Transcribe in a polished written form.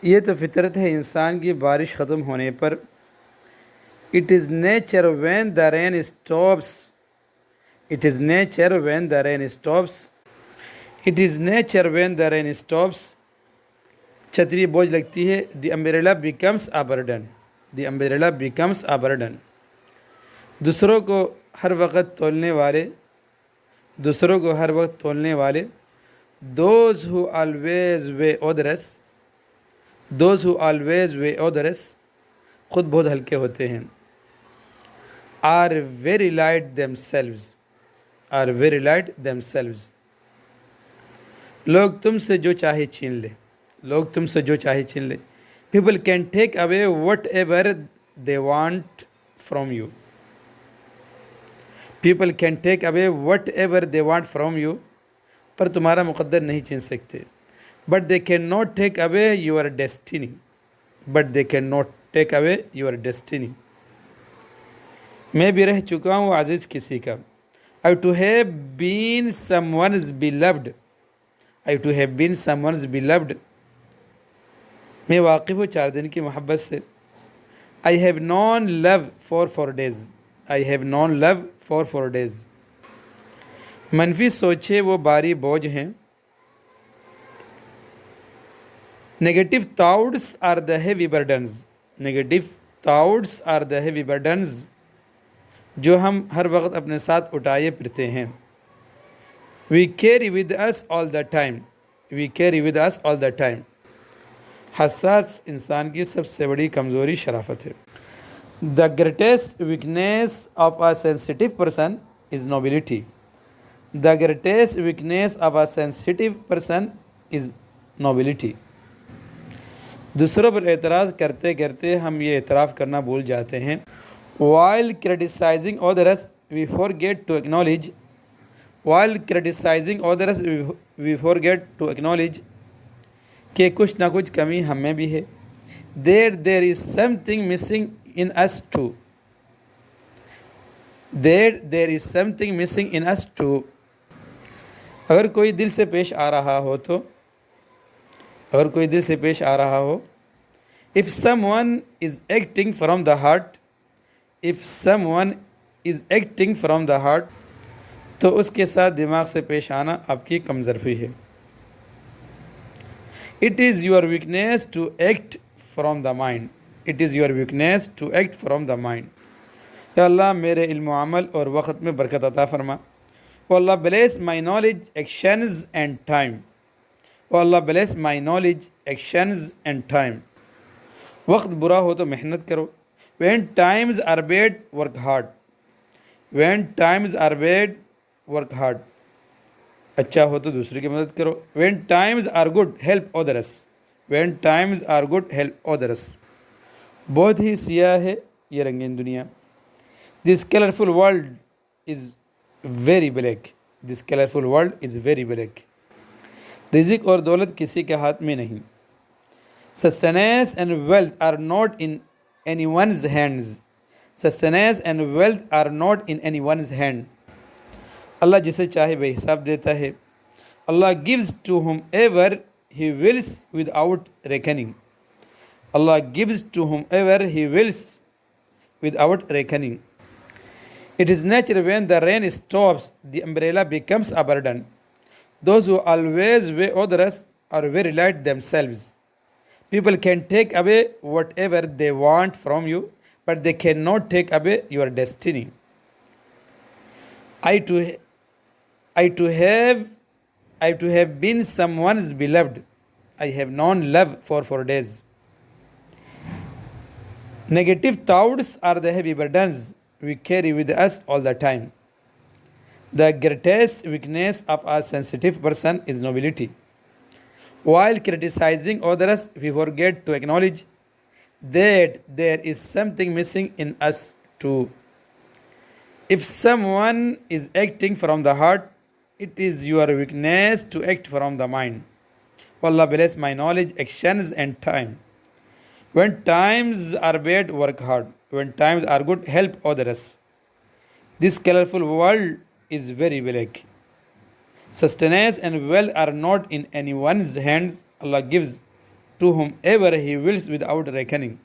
ये तो फितरत है इंसान की बारिश ख़त्म होने पर। It is nature when the rain stops. It is nature when the rain stops. It is nature when the rain stops. छतरी बोझ लगती है। The umbrella becomes a burden. The umbrella becomes a burden. दूसरों को हर वक्त तोलने वाले, दूसरों को हर वक्त तोलने वाले, those who always weigh others, those who always weigh others, खुद बहुत हल्के होते हैं। Are very light themselves, are very light themselves. लोग तुमसे जो चाहे छीन ले, लोग तुमसे जो चाहे छीन ले। People can take away whatever they want from you. People can take away whatever they want from you, पर तुम्हारा मुकद्दर नहीं छीन सकते। But they can not take away your destiny, but they can not take away your destiny. मैं भी रह चुका हूँ अजीज़ किसी का। I too have been someone's beloved, I too have been someone's beloved. मैं वाकिफ़ हूँ 4 दिन की मोहब्बत से। I have known love for 4 days, I have known love for 4 days. मनफी सोचे वो भारी बोझ हैं। Negative thoughts are the heavy burdens, negative thoughts are the heavy burdens, जो हम हर वक्त अपने साथ उठाए फिरते हैं। We carry with us all the time, we carry with us all the time. हसास इंसान की सबसे बड़ी कमज़ोरी शराफत है। The greatest weakness of a sensitive person is nobility, the greatest weakness of a sensitive person is nobility. दूसरों पर एतराज़ करते करते हम ये एतराफ़ करना भूल जाते हैं। While criticizing others, we forget to acknowledge. While criticizing others, we forget to acknowledge कि कुछ ना कुछ कमी हम में भी है। There is something missing in us too. There is something missing in us too. अगर कोई दिल से पेश आ रहा हो तो, अगर कोई दिल से पेश आ रहा हो, if someone is acting from the heart, if someone is acting from the heart, तो उसके साथ दिमाग से पेश आना आपकी कमज़ोरी है। It is your weakness to act from the mind, it is your weakness to act from the mind. या अल्लाह मेरे इल्म अमल और वक़्त में बरकत अता फरमा। ओ अल्लाह bless my knowledge, actions and time. O Allah bless my knowledge, actions and time. वक्त बुरा हो तो मेहनत करो। When times are bad, work hard. When times are bad, work hard. अच्छा हो तो दूसरे की मदद करो। When times are good, help others. When times are good, help others. बहुत ही सियाह है ये रंगीन दुनिया। This colorful world is very black. This colorful world is very black. रिज़िक और दौलत किसी के हाथ में नहीं। Sustenance and wealth are not in anyone's hands. Sustenance and wealth are not in anyone's hand. अल्लाह जिसे चाहे बेहिसाब देता है। Allah gives to whomever He wills without reckoning. Allah gives to whomever He wills without reckoning. It is nature when the rain stops, the umbrella becomes a burden. Those who always weigh others are very light themselves. People can take away whatever they want from you, but they cannot take away your destiny. I to have been someone's beloved. I have known love for 4 days. Negative thoughts are the heavy burdens we carry with us all the time. The greatest weakness of a sensitive person is nobility. While criticizing others, we forget to acknowledge that there is something missing in us too. If someone is acting from the heart, it is your weakness to act from the mind. Allah bless my knowledge, actions and time. When times are bad, work hard. When times are good, help others. This colorful world is very black. Sustenance and wealth are not in anyone's hands. Allah gives to whomever he wills without reckoning.